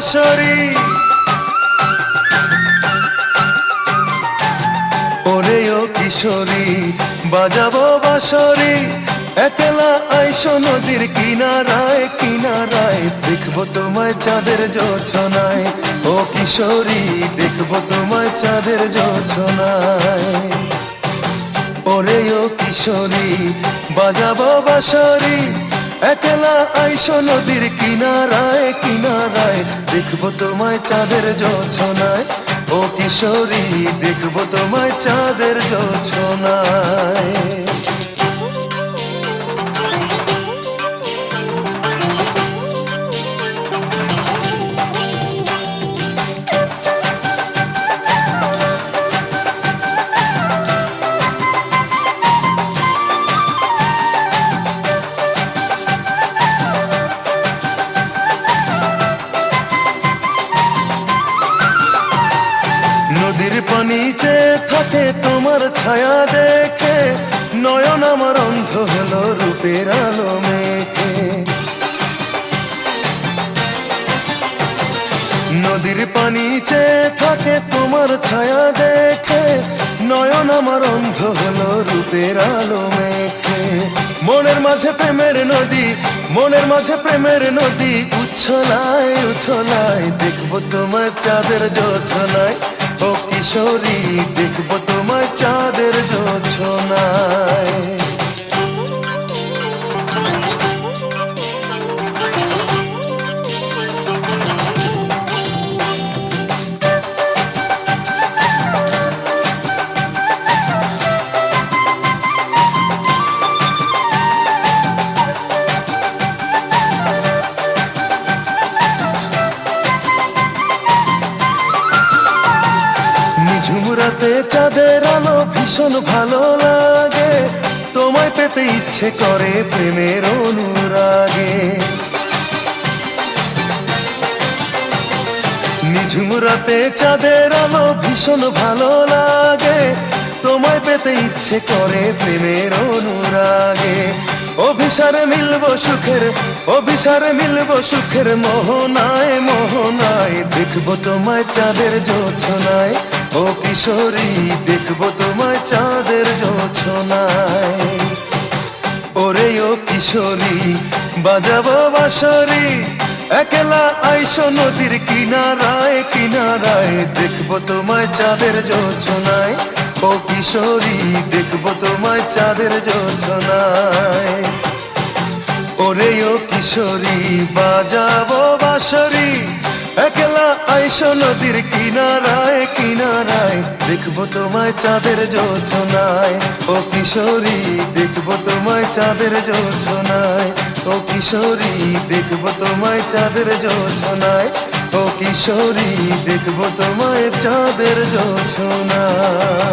বাঁশরি, ওরে ও কিশোরী বাজাবো বাঁশরি। একলা আইসো নদীর কিনারায় কিনারায়, দেখবো তোমায় চাঁদের জোছনায়। ও কিশোরী দেখবো তোমায় চাঁদের জোছনায়। ওরে ও কিশোরী বাজাবো বাঁশরি, একলা আইসো নদীর কিনারায় কিনারায়, দেখবো তোমায় চাঁদের জোছনায়। ও কিশোরী দেখবো তোমায় চাঁদের জোছনায়। নদীর পানি চেয়ে থাকে তোমার ছায়া দেখে, নয়ন আমার অন্ধ হলো রূপের আলো মেখে। নদীর পানি চেয়ে থাকে তোমার ছায়া দেখে, নয়ন আমার অন্ধ হলো রূপের আলো মেখে। মনের মাঝে প্রেমের নদী, মনের মাঝে প্রেমের নদী উচ্ছলায় উচ্ছলায়, দেখবো তোমার চাঁদের জোছনায়। ও কিশোরী দেখবো তোমায় চাঁদের জোছনায়। ঝুমরাতে চাঁদের আলো ভীষণ ভালো লাগে, তোমায় পেতে ইচ্ছে করে প্রেমের অনুরাগে। নিঝুম রাতে চাঁদের আলো ভীষণ ভালো লাগে, তোমায় পেতে ইচ্ছে করে প্রেমের অনুরাগে। অভিসারে মিলবো সুখের, অভিসারে মিলবো সুখের মোহনায় মোহনায়, দেখবো তোমায় চাঁদের জোছনায়। ও কিশোরী দেখবো তোমায় চাঁদের জোছনায়। ওরে ও কিশোরী বাজাবো বাঁশরি, একলা আইসো নদীর কিনারায় কিনারায়, দেখবো তোমায় চাঁদের জোছনায়। ও কিশোরী দেখবো তোমায় চাঁদের জোছনায়। ওরে ও কিশোরী বাজাবো বাঁশরি, একলা আইসো নদীর কিনারায় কিনারায়, দেখবো তোমায় চাঁদের জোছনায়। ও কিশোরী দেখবো তোমায় চাঁদের জোছনায়। ও কিশোরী দেখবো তোমায় চাঁদের জোছনায়। ও কিশোরী দেখবো তোমায় চাঁদের জোছনায়।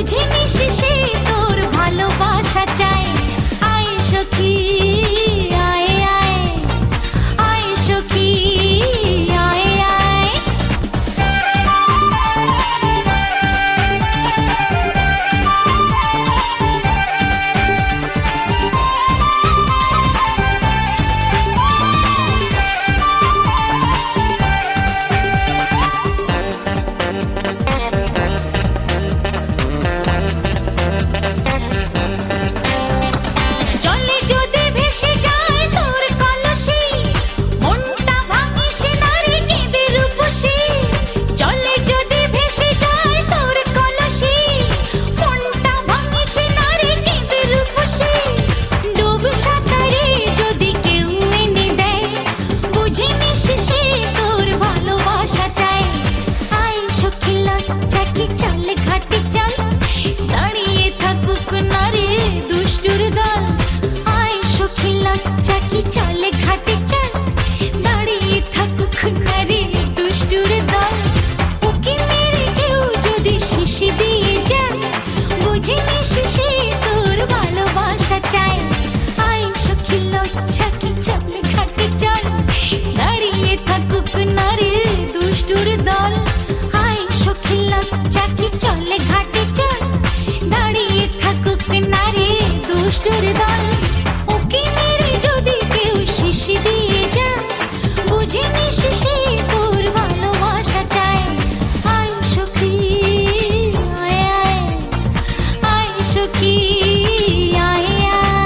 বুঝিনি শেষে তোর ভালোবাসা চাই। আয় সখী আয় আয়, আয় সখী আয় আয়। জলে যদি ভেসে যায় তোর কলসি, মনটা ভাঙিস না রে কেঁদে রূপসী। জলে যদি ভেসে যায় তোর কলসি, মনটা ভাঙিস না রে কেঁদে রূপসী। ডুব সাঁতারে যদি কেউ এনে দেয়, বুঝে নিস সে তোর ভালোবাসা চাই। আয় সখী লজ্জা কি চল ঘাটে চল, দাঁড়িয়ে থাকুক না রে দুষ্টুর দল। আয় সখী লজ্জা কি চল ঘাটে চল, দাঁড়িয়ে থাকুক না রে দুষ্টুর দল। ওকে মেরে কেউ যদি শিশি দিয়ে যায়, বুঝে নিস সে তোর ভালোবাসা চাই। আয় সখী লজ্জা কি চল ঘাটে চল, দাঁড়িয়ে থাকুক না রে দুষ্টুর দল। আয় সখী লজ্জা কি চল ঘাটে চল, দাঁড়িয়ে থাকুক না রে দুষ্টুর দল। ওকে মেরে যদি কেউ শিশি দিয়ে যায়, বুঝে নিস সে তোর ভালোবাসা চাই। আয় সখী আয় আয়, আয় সখী আয় আয়।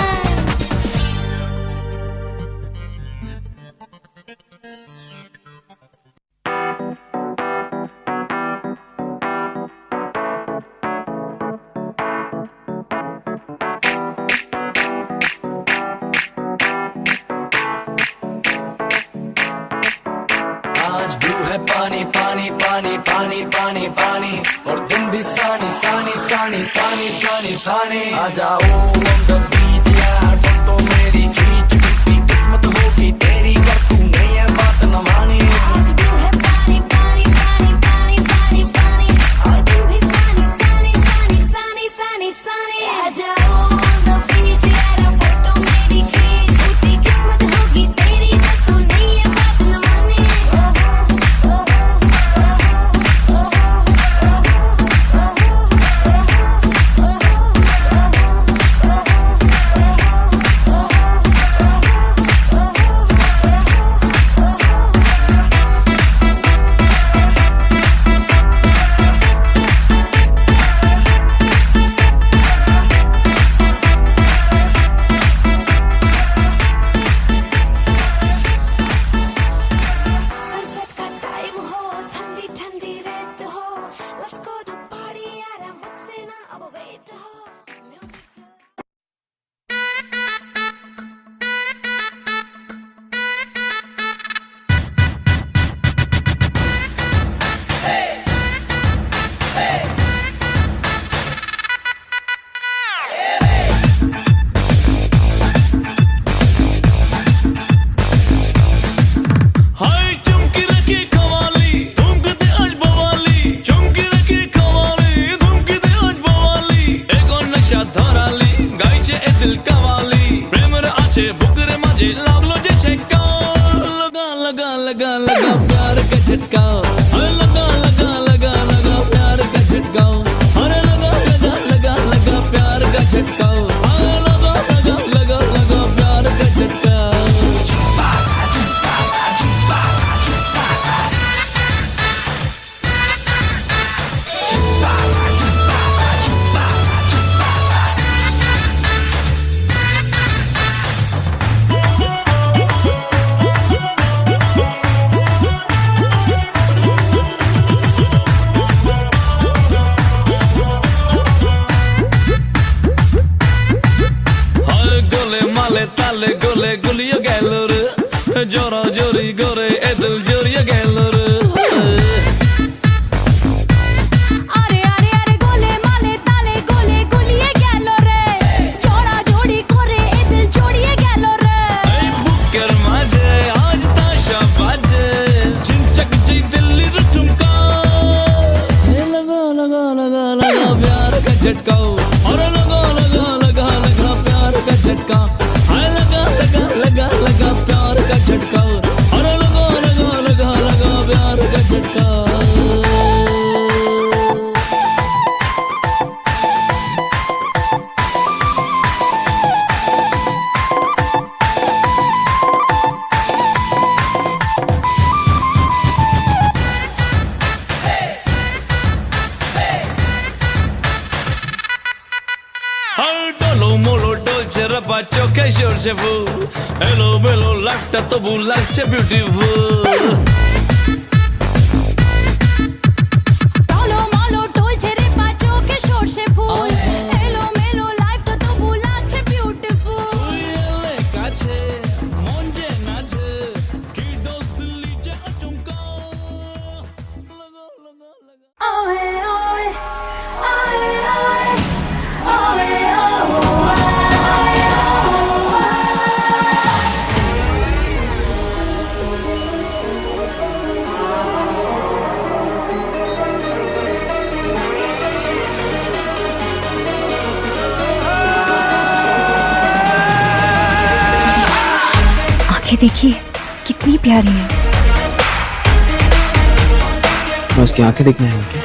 आज ब्लू है पानी पानी पानी पानी पानी पानी, और तुम भी सानी सानी सानी सानी सानी सानी। आ जाओ on the beach यार, फोटो मेरी खींच, कितनी किस्मत होगी तेरी कर तूने ये बात न मानी। आज ब्लू है पानी पानी पानी पानी पानी पानी, और तू भी सानी सानी सानी सानी सानी सानी। आ जाओ on the beach यार, फोटो मेरी खींच, कितनी किस्मत होगी तेरी पर तूने ये बात न मानी। सनसेट का टाइम हो, ठंडी ठंडी रेत हो, लेट्स गो टू पार्टी यार, मुझसे ना अब वेट हो। हाय चुमकी रखी कवाली, धूमकते आज बवाली, चुमकी रखी कवाली, धूमकते आज बवाली। एगो नशा धराली, गाइছে এ দিল কাওয়ালি, প্রেমের আছে বুকের মাঝে লাগলো যে ছেকা। লগা লগা লগা লগা प्यार का झटका, हाय লগা লগা লগা লগা प्यार का झटका। अरे लगा लगा लगा लगा प्यार का झटका, हाय लगा लगा लगा लगा प्यार का झटका। তালে গলে গুলিয়ে গেল রে, জোরা জোরি করে এ দিল জড়িয়ে গেল রে। আরে আরে আরে গোলে মালে তালে গোলে গুলিয়ে গেল রে, জোড়া জোড়ি করে এ দিল জড়িয়ে গেল রে। এই বুকের মাঝে আজ তাশা বাজে, চিনচক জি দিল্লির ঠুমকা। लगा लगा लगा लगा प्यार का झटका और लगा लगा लगा लगा प्यार का झटका हाय लगा लगा लगा लगा प्यार का झटका और लगा लगा लगा लगा प्यार का झटका Dolo molo dolce rapaccio che sorge fu Hello bello life to bulacce beautiful টলো মলো ডলছে রে পাচো কে সরষে ফুল এলো মেলো লাইফ তো তবু লাগছে বিউটিফুল তুই এলে কাছে মন যে নাচে কি দোস্তি যে আচমকা লাগা লাগা লাগা way way way way way आंखें देखिए कितनी प्यारी है। मैं उसकी आंखें देखने आई हूँ क्या?